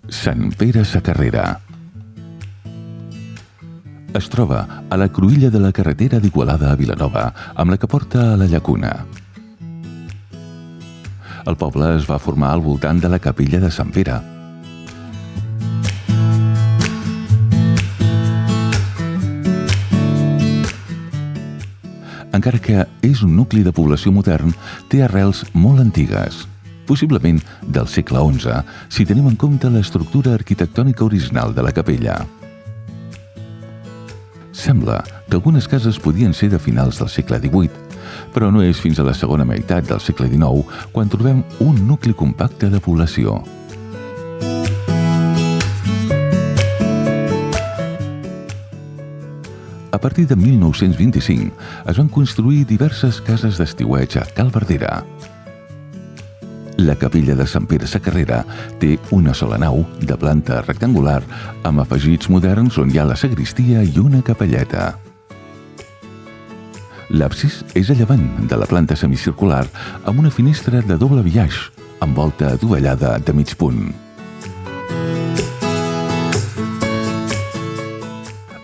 Sant Pere Sacarrera. Es troba a la cruïlla de la carretera d'Igualada a Vilanova, amb la que porta a la Llacuna. El poble es va formar al voltant de la capella de Sant Pere. Encara que és un nucli de població modern, té arrels molt antigues, possiblement del segle XI, si tenim en compte l'estructura arquitectònica original de la capella. Sembla que algunes cases podien ser de finals del segle XVIII, però no és fins a la segona meitat del segle XIX quan trobem un nucli compacte de població. A partir de 1925 es van construir diverses cases d'estiueig a Cal Verdera. La capella de Sant Pere Sacarrera té una sola nau, de planta rectangular, amb afegits moderns on hi ha la sagristia i una capelleta. L'absis és a llevant de la planta semicircular amb una finestra de doble biaix, amb volta adovellada de mig punt.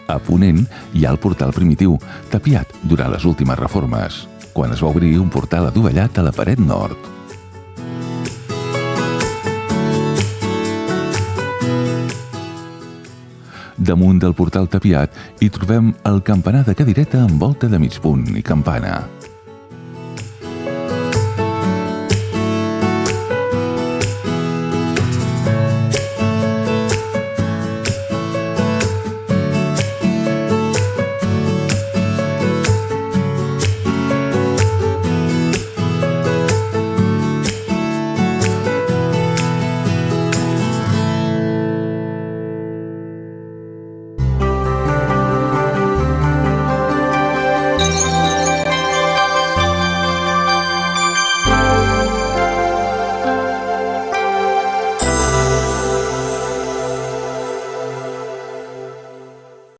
A ponent hi ha el portal primitiu, tapiat durant les últimes reformes, quan es va obrir un portal adovellat a la paret nord. Damunt del portal tapiat hi trobem el campanar de cadireta amb volta de mig punt i campana.